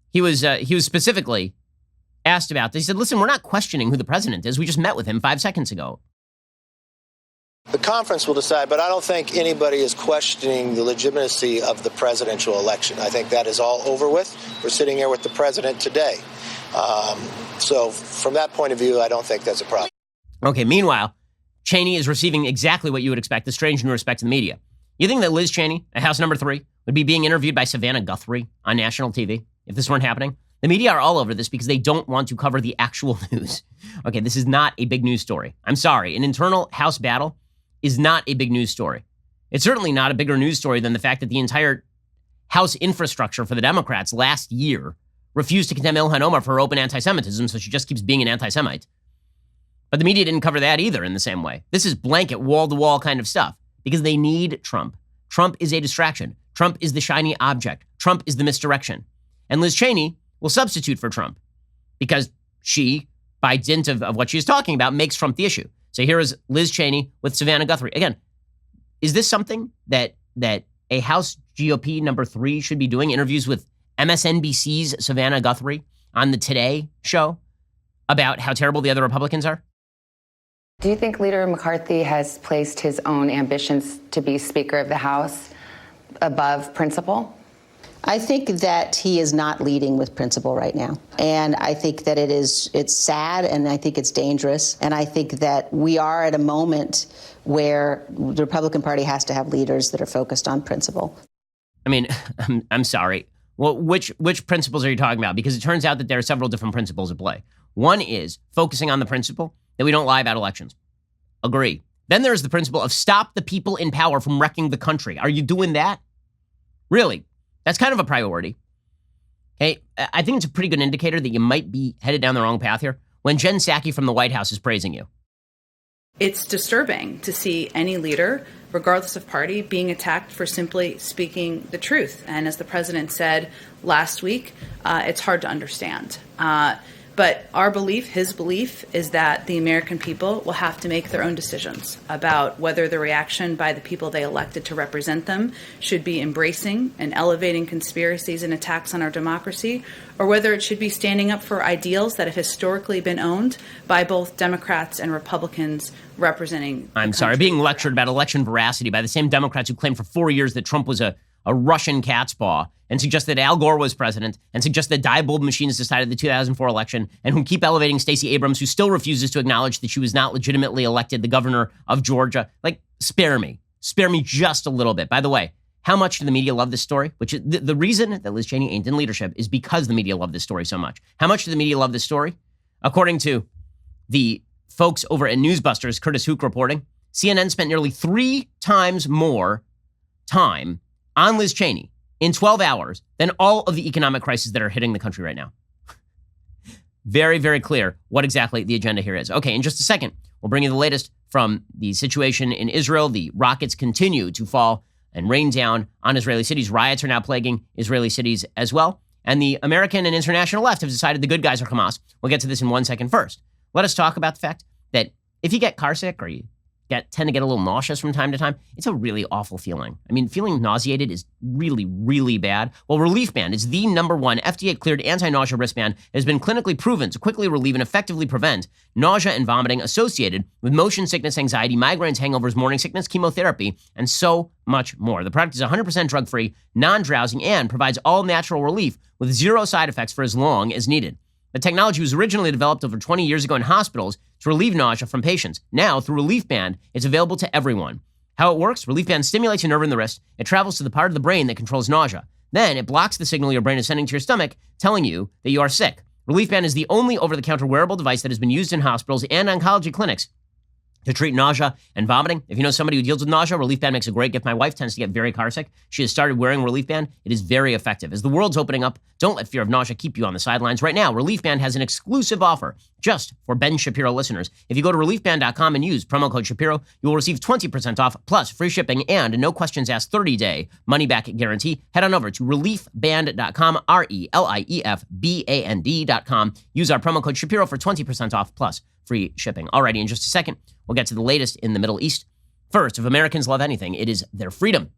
he was specifically asked about this. He said, listen, we're not questioning who the president is. We just met with him 5 seconds ago. The conference will decide, but I don't think anybody is questioning the legitimacy of the presidential election. I think that is all over with. We're sitting here with the president today. So from that point of view, I don't think that's a problem. Okay, meanwhile, Cheney is receiving exactly what you would expect, the strange new respect to the media. You think that Liz Cheney, at House number 3, would be being interviewed by Savannah Guthrie on national TV if this weren't happening? The media are all over this because they don't want to cover the actual news. Okay, this is not a big news story. I'm sorry. An internal House battle is not a big news story. It's certainly not a bigger news story than the fact that the entire House infrastructure for the Democrats last year refused to condemn Ilhan Omar for her open anti-Semitism, so she just keeps being an anti-Semite. But the media didn't cover that either in the same way. This is blanket, wall-to-wall kind of stuff because they need Trump. Trump is a distraction. Trump is the shiny object. Trump is the misdirection. And Liz Cheney will substitute for Trump because she, by dint of what she's talking about, makes Trump the issue. So here is Liz Cheney with Savannah Guthrie. Again, is this something that a House GOP number 3 should be doing? Interviews with MSNBC's Savannah Guthrie on the Today show about how terrible the other Republicans are? Do you think Leader McCarthy has placed his own ambitions to be Speaker of the House above principle? I think that he is not leading with principle right now. And I think that it's sad, and I think it's dangerous. And I think that we are at a moment where the Republican Party has to have leaders that are focused on principle. I mean, I'm sorry. Well, which principles are you talking about? Because it turns out that there are several different principles at play. One is focusing on the principle that we don't lie about elections. Agree. Then there's the principle of stop the people in power from wrecking the country. Are you doing that? Really? That's kind of a priority. Hey, I think it's a pretty good indicator that you might be headed down the wrong path here when Jen Psaki from the White House is praising you. It's disturbing to see any leader, regardless of party, being attacked for simply speaking the truth. And as the president said last week, it's hard to understand. But our belief, his belief, is that the American people will have to make their own decisions about whether the reaction by the people they elected to represent them should be embracing and elevating conspiracies and attacks on our democracy, or whether it should be standing up for ideals that have historically been owned by both Democrats and Republicans representing. I'm sorry, being lectured about election veracity by the same Democrats who claimed for 4 years that Trump was a Russian cat's paw and suggested Al Gore was president and suggested that Diebold machines decided the 2004 election and who keep elevating Stacey Abrams, who still refuses to acknowledge that she was not legitimately elected the governor of Georgia. Like, spare me just a little bit. By the way, how much do the media love this story? Which is the reason that Liz Cheney ain't in leadership is because the media love this story so much. How much do the media love this story? According to the folks over at Newsbusters, Curtis Hook reporting, CNN spent nearly 3 times more time on Liz Cheney in 12 hours than all of the economic crises that are hitting the country right now. Very, very clear what exactly the agenda here is. Okay, in just a second, we'll bring you the latest from the situation in Israel. The rockets continue to fall and rain down on Israeli cities. Riots are now plaguing Israeli cities as well. and the American and international left have decided the good guys are Hamas. We'll get to this in 1 second. First, let us talk about the fact that if you get carsick or you tend to get a little nauseous from time to time, it's a really awful feeling. I mean, feeling nauseated is really, really bad. Well, Relief Band is the #1 FDA-cleared anti-nausea wristband that has been clinically proven to quickly relieve and effectively prevent nausea and vomiting associated with motion sickness, anxiety, migraines, hangovers, morning sickness, chemotherapy, and so much more. The product is 100% drug-free, non-drowsing, and provides all natural relief with 0 side effects for as long as needed. The technology was originally developed over 20 years ago in hospitals to relieve nausea from patients. Now, through Relief Band, it's available to everyone. How it works? Relief Band stimulates a nerve in the wrist. It travels to the part of the brain that controls nausea. Then it blocks the signal your brain is sending to your stomach, telling you that you are sick. Relief Band is the only over-the-counter wearable device that has been used in hospitals and oncology clinics to treat nausea and vomiting. If you know somebody who deals with nausea, Relief Band makes a great gift. My wife tends to get very carsick. She has started wearing Relief Band. It is very effective. As the world's opening up, don't let fear of nausea keep you on the sidelines. Right now, Relief Band has an exclusive offer just for Ben Shapiro listeners. If you go to reliefband.com and use promo code Shapiro, you will receive 20% off plus free shipping and a no questions asked 30-day money-back guarantee. Head on over to reliefband.com, RELIEFBAND.com. Use our promo code Shapiro for 20% off plus free shipping. Alrighty, in just a second, we'll get to the latest in the Middle East. First, if Americans love anything, it is their freedom.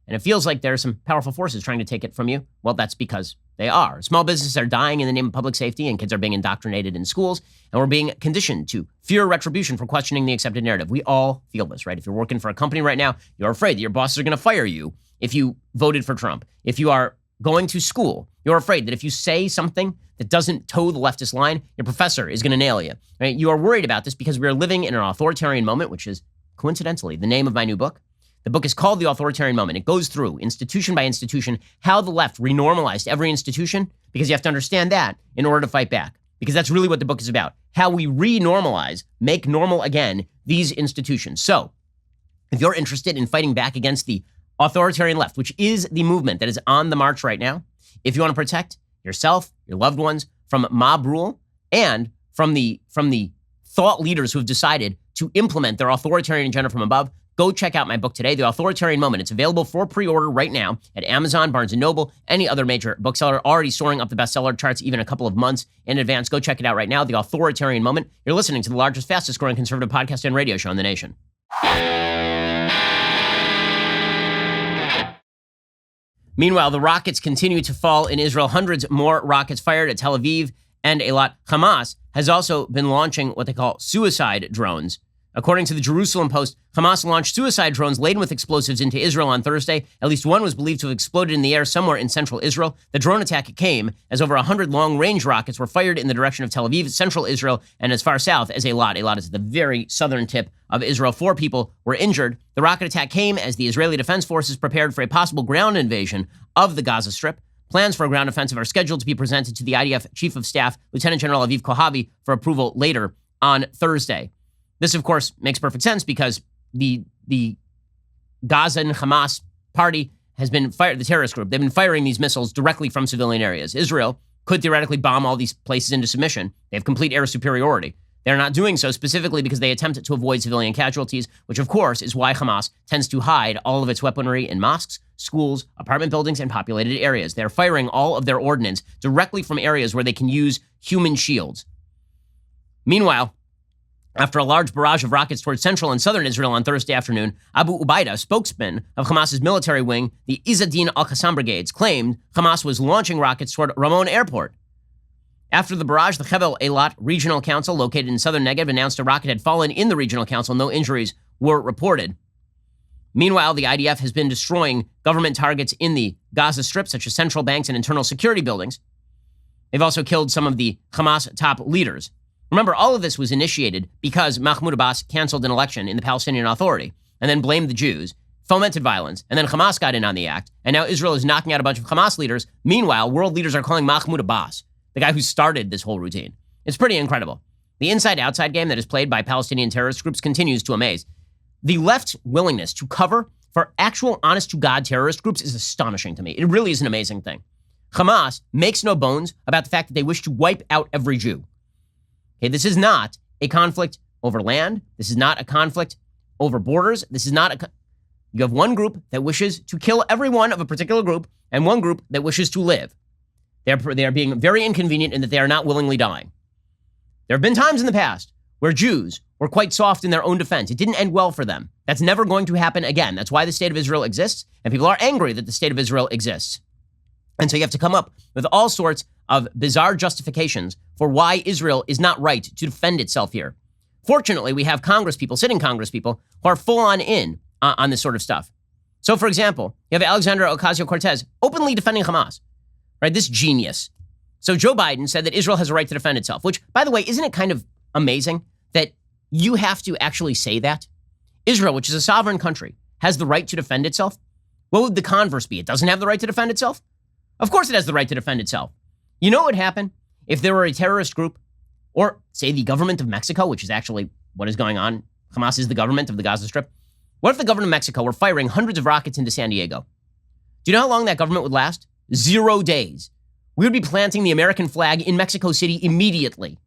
And it feels like there are some powerful forces trying to take it from you. Well, that's because they are. Small businesses are dying in the name of public safety, and kids are being indoctrinated in schools, and we're being conditioned to fear retribution for questioning the accepted narrative. We all feel this, right? If you're working for a company right now, you're afraid that your bosses are going to fire you if you voted for Trump. If you are going to school, you're afraid that if you say something that doesn't toe the leftist line, your professor is going to nail you, right? You are worried about this because we are living in an authoritarian moment, which is coincidentally the name of my new book. The book is called The Authoritarian Moment. It goes through institution by institution how the left renormalized every institution, because you have to understand that in order to fight back, because that's really what the book is about. How we renormalize, make normal again, these institutions. So if you're interested in fighting back against the authoritarian left, which is the movement that is on the march right now, if you want to protect yourself, your loved ones from mob rule and from the thought leaders who have decided to implement their authoritarian agenda from above, go check out my book today, The Authoritarian Moment. It's available for pre-order right now at Amazon, Barnes & Noble, any other major bookseller, already soaring up the bestseller charts even a couple of months in advance. Go check it out right now, The Authoritarian Moment. You're listening to the largest, fastest growing conservative podcast and radio show in the nation. Meanwhile, the rockets continue to fall in Israel. Hundreds more rockets fired at Tel Aviv and Eilat. Hamas has also been launching what they call suicide drones. According to the Jerusalem Post, Hamas launched suicide drones laden with explosives into Israel on Thursday. At least one was believed to have exploded in the air somewhere in central Israel. The drone attack came as over 100 long-range rockets were fired in the direction of Tel Aviv, central Israel, and as far south as Eilat. Eilat is the very southern tip of Israel. 4 people were injured. The rocket attack came as the Israeli Defense Forces prepared for a possible ground invasion of the Gaza Strip. Plans for a ground offensive are scheduled to be presented to the IDF Chief of Staff, Lieutenant General Aviv Kohavi, for approval later on Thursday. This, of course, makes perfect sense because the Gaza and Hamas party has been the terrorist group. They've been firing these missiles directly from civilian areas. Israel could theoretically bomb all these places into submission. They have complete air superiority. They're not doing so specifically because they attempt to avoid civilian casualties, which, of course, is why Hamas tends to hide all of its weaponry in mosques, schools, apartment buildings, and populated areas. They're firing all of their ordnance directly from areas where they can use human shields. Meanwhile, after a large barrage of rockets towards central and southern Israel on Thursday afternoon, Abu Ubaida, spokesman of Hamas's military wing, the Izzadin al-Qassam brigades, claimed Hamas was launching rockets toward Ramon Airport. After the barrage, the Hevel Eilat Regional Council, located in southern Negev, announced a rocket had fallen in the regional council. No injuries were reported. Meanwhile, the IDF has been destroying government targets in the Gaza Strip, such as central banks and internal security buildings. They've also killed some of the Hamas top leaders. Remember, all of this was initiated because Mahmoud Abbas canceled an election in the Palestinian Authority and then blamed the Jews, fomented violence, and then Hamas got in on the act, and now Israel is knocking out a bunch of Hamas leaders. Meanwhile, world leaders are calling Mahmoud Abbas the guy who started this whole routine. It's pretty incredible. The inside-outside game that is played by Palestinian terrorist groups continues to amaze. The left's willingness to cover for actual honest-to-God terrorist groups is astonishing to me. It really is an amazing thing. Hamas makes no bones about the fact that they wish to wipe out every Jew. Okay, this is not a conflict over land. This is not a conflict over borders. This is not you have one group that wishes to kill everyone of a particular group and one group that wishes to live. They are being very inconvenient in that they are not willingly dying. There have been times in the past where Jews were quite soft in their own defense. It didn't end well for them. That's never going to happen again. That's why the state of Israel exists, and people are angry that the state of Israel exists. And so you have to come up with all sorts of bizarre justifications for why Israel is not right to defend itself here. Fortunately, we have sitting Congress people, who are full on in on this sort of stuff. So, for example, you have Alexandra Ocasio-Cortez openly defending Hamas, right? This genius. So Joe Biden said that Israel has a right to defend itself, which, by the way, isn't it kind of amazing that you have to actually say that? Israel, which is a sovereign country, has the right to defend itself? What would the converse be? It doesn't have the right to defend itself? Of course it has the right to defend itself. You know what would happen if there were a terrorist group, or say the government of Mexico, which is actually what is going on. Hamas is the government of the Gaza Strip. What if the government of Mexico were firing hundreds of rockets into San Diego? Do you know how long that government would last? 0 days. We would be planting the American flag in Mexico City immediately.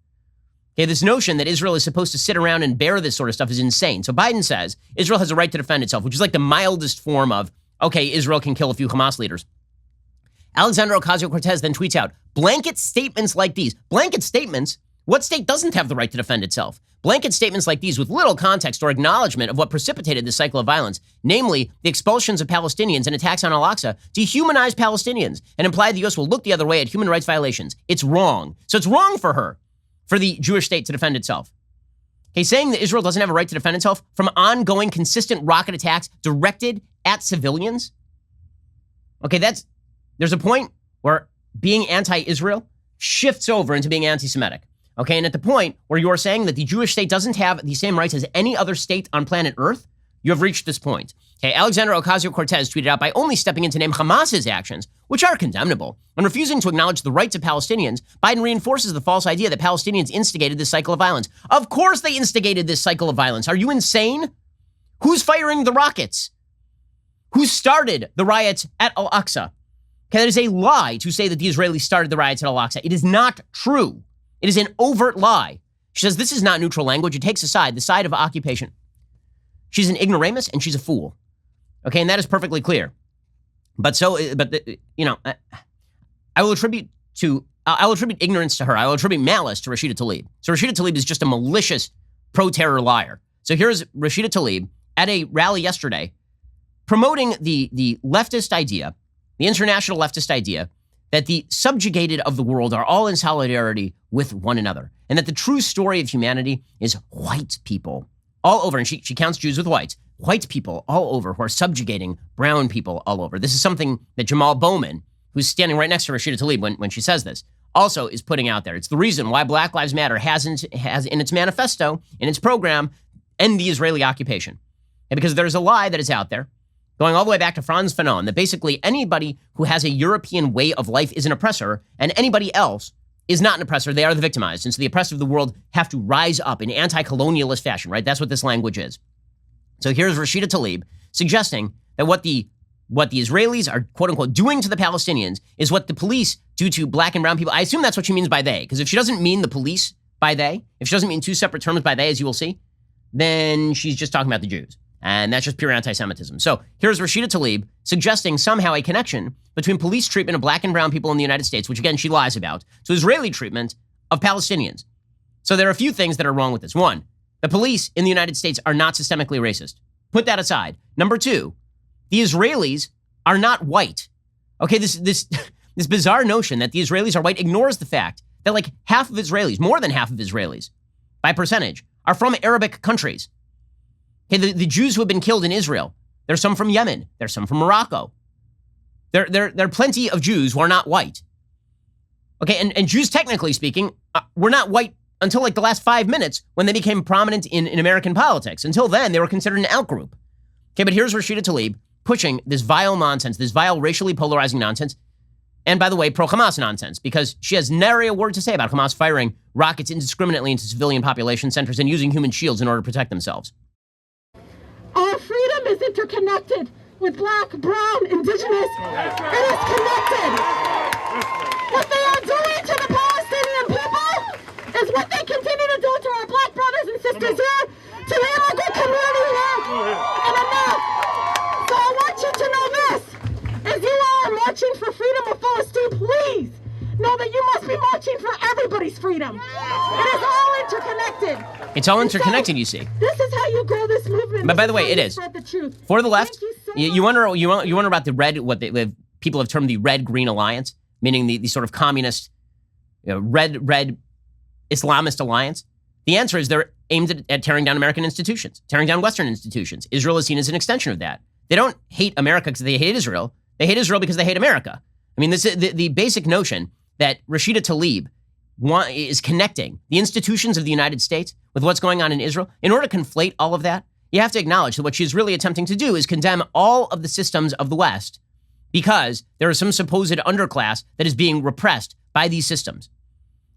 Okay, this notion that Israel is supposed to sit around and bear this sort of stuff is insane. So Biden says Israel has a right to defend itself, which is like the mildest form of, okay, Israel can kill a few Hamas leaders. Alexandra Ocasio-Cortez then tweets out blanket statements like these. Blanket statements? What state doesn't have the right to defend itself? Blanket statements like these with little context or acknowledgement of what precipitated this cycle of violence, namely the expulsions of Palestinians and attacks on Al-Aqsa, dehumanize Palestinians and imply the U.S. will look the other way at human rights violations. It's wrong. So it's wrong for the Jewish state to defend itself. Okay, saying that Israel doesn't have a right to defend itself from ongoing, consistent rocket attacks directed at civilians. Okay, there's a point where being anti-Israel shifts over into being anti-Semitic. Okay, and at the point where you're saying that the Jewish state doesn't have the same rights as any other state on planet Earth, you have reached this point. Okay, Alexandra Ocasio-Cortez tweeted out by only stepping in to name Hamas's actions, which are condemnable, and refusing to acknowledge the rights of Palestinians, Biden reinforces the false idea that Palestinians instigated this cycle of violence. Of course they instigated this cycle of violence. Are you insane? Who's firing the rockets? Who started the riots at Al-Aqsa? Okay, that is a lie to say that the Israelis started the riots at Al-Aqsa. It is not true. It is an overt lie. She says this is not neutral language. It takes a side, the side of occupation. She's an ignoramus and she's a fool. Okay, and that is perfectly clear. I will attribute ignorance to her. I will attribute malice to Rashida Tlaib. So Rashida Tlaib is just a malicious pro-terror liar. So here's Rashida Tlaib at a rally yesterday promoting the leftist idea, the international leftist idea, that the subjugated of the world are all in solidarity with one another, and that the true story of humanity is white people all over, and she counts Jews with white people all over who are subjugating brown people all over. This is something that Jamal Bowman, who's standing right next to Rashida Tlaib when she says this, also is putting out there. It's the reason why Black Lives Matter has in its manifesto, in its program, end the Israeli occupation. And because there's a lie that is out there, going all the way back to Franz Fanon, that basically anybody who has a European way of life is an oppressor, and anybody else is not an oppressor. They are the victimized. And so the oppressed of the world have to rise up in anti-colonialist fashion, right? That's what this language is. So here's Rashida Tlaib suggesting that what the Israelis are, quote unquote, doing to the Palestinians is what the police do to black and brown people. I assume that's what she means by they, because if she doesn't mean the police by they, if she doesn't mean two separate terms by they, as you will see, then she's just talking about the Jews. And that's just pure anti-Semitism. So here's Rashida Tlaib suggesting somehow a connection between police treatment of black and brown people in the United States, which again, she lies about, to Israeli treatment of Palestinians. So there are a few things that are wrong with this. One, the police in the United States are not systemically racist. Put that aside. Number two, the Israelis are not white. Okay, this bizarre notion that the Israelis are white ignores the fact that like half of Israelis, more than half of Israelis, by percentage, are from Arabic countries. Okay, the Jews who have been killed in Israel, there's some from Yemen, there's some from Morocco. There are plenty of Jews who are not white. Okay, and Jews, technically speaking, were not white until like the last 5 minutes when they became prominent in American politics. Until then, they were considered an out-group. Okay, but here's Rashida Tlaib pushing this vile nonsense, this vile racially polarizing nonsense, and by the way, pro-Hamas nonsense, because she has nary a word to say about Hamas firing rockets indiscriminately into civilian population centers and using human shields in order to protect themselves. Our freedom is interconnected with black, brown, indigenous. It is connected. What they are doing to the Palestinian people is what they continue to do to our black brothers and sisters here, to the immigrant community here, and enough. So I want you to know this. As you are marching for freedom of Palestine, please know that you must be marching for everybody's freedom. It is all interconnected. It's all interconnected, you see. This is how you grow this movement. But by the way, it is. Spread the truth. For the left, you wonder about the red, people have termed the red-green alliance, meaning the sort of communist, red Islamist alliance. The answer is they're aimed at tearing down American institutions, tearing down Western institutions. Israel is seen as an extension of that. They don't hate America because they hate Israel. They hate Israel because they hate America. I mean, this is the basic notion that Rashida Tlaib is connecting the institutions of the United States with what's going on in Israel. In order to conflate all of that, you have to acknowledge that what she's really attempting to do is condemn all of the systems of the West because there is some supposed underclass that is being repressed by these systems.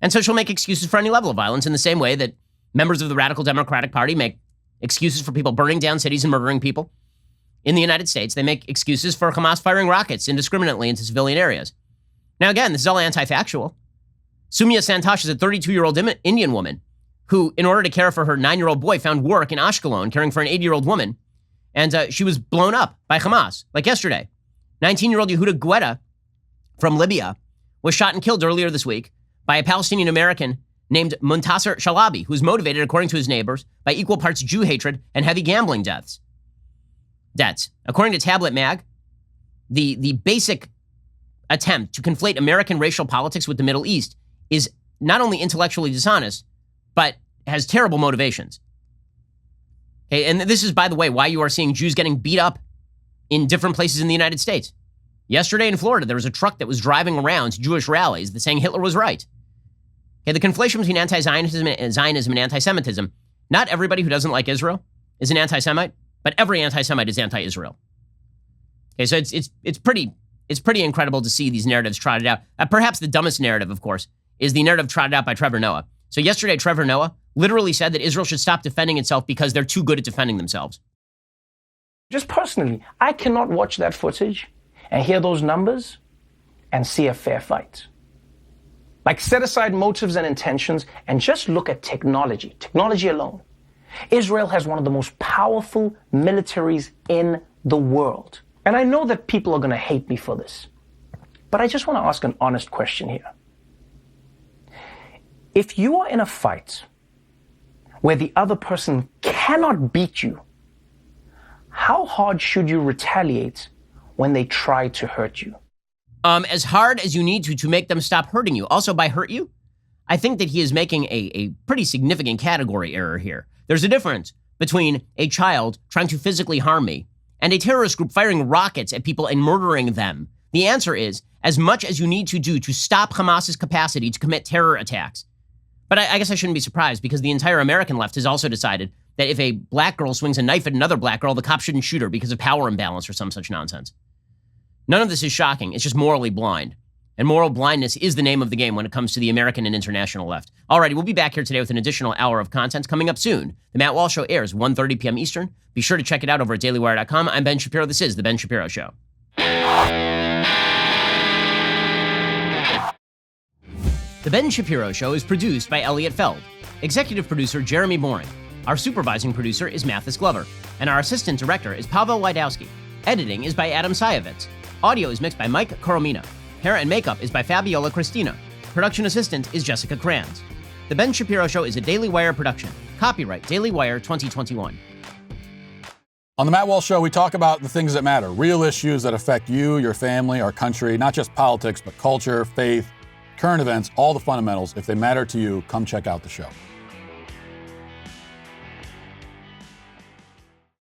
And so she'll make excuses for any level of violence in the same way that members of the radical Democratic Party make excuses for people burning down cities and murdering people. In the United States, they make excuses for Hamas firing rockets indiscriminately into civilian areas. Now, again, this is all anti-factual. Sumya Santosh is a 32-year-old Indian woman who, in order to care for her 9-year-old boy, found work in Ashkelon caring for an 80-year-old woman. And she was blown up by Hamas, like yesterday. 19-year-old Yehuda Guetta from Libya was shot and killed earlier this week by a Palestinian-American named Muntasser Shalabi, who was motivated, according to his neighbors, by equal parts Jew hatred and heavy gambling debts. According to Tablet Mag, the basic attempt to conflate American racial politics with the Middle East is not only intellectually dishonest, but has terrible motivations. Okay, and this is, by the way, why you are seeing Jews getting beat up in different places in the United States. Yesterday in Florida, there was a truck that was driving around to Jewish rallies saying Hitler was right. Okay, the conflation between anti-Zionism and anti-Semitism, not everybody who doesn't like Israel is an anti-Semite, but every anti-Semite is anti-Israel. Okay, so it's pretty incredible to see these narratives trotted out. Perhaps the dumbest narrative, of course, is the narrative trotted out by Trevor Noah. So yesterday, Trevor Noah literally said that Israel should stop defending itself because they're too good at defending themselves. Just personally, I cannot watch that footage and hear those numbers and see a fair fight. Like, set aside motives and intentions and just look at technology alone. Israel has one of the most powerful militaries in the world. And I know that people are going to hate me for this, but I just want to ask an honest question here. If you are in a fight where the other person cannot beat you, how hard should you retaliate when they try to hurt you? As hard as you need to make them stop hurting you. Also, by hurt you, I think that he is making a pretty significant category error here. There's a difference between a child trying to physically harm me and a terrorist group firing rockets at people and murdering them. The answer is as much as you need to do to stop Hamas's capacity to commit terror attacks. But I guess I shouldn't be surprised because the entire American left has also decided that if a black girl swings a knife at another black girl, the cop shouldn't shoot her because of power imbalance or some such nonsense. None of this is shocking. It's just morally blind. And moral blindness is the name of the game when it comes to the American and international left. Alrighty, we'll be back here today with an additional hour of content coming up soon. The Matt Walsh Show airs 1:30 p.m. Eastern. Be sure to check it out over at dailywire.com. I'm Ben Shapiro. This is The Ben Shapiro Show. The Ben Shapiro Show is produced by Elliot Feld. Executive producer Jeremy Boring. Our supervising producer is Mathis Glover. And our assistant director is Pavel Wydowski. Editing is by Adam Sayevitz. Audio is mixed by Mike Coromina. Hair and makeup is by Fabiola Cristina. Production assistant is Jessica Kranz. The Ben Shapiro Show is a Daily Wire production. Copyright Daily Wire 2021. On the Matt Walsh Show, we talk about the things that matter, real issues that affect you, your family, our country, not just politics, but culture, faith, current events, all the fundamentals. If they matter to you, come check out the show.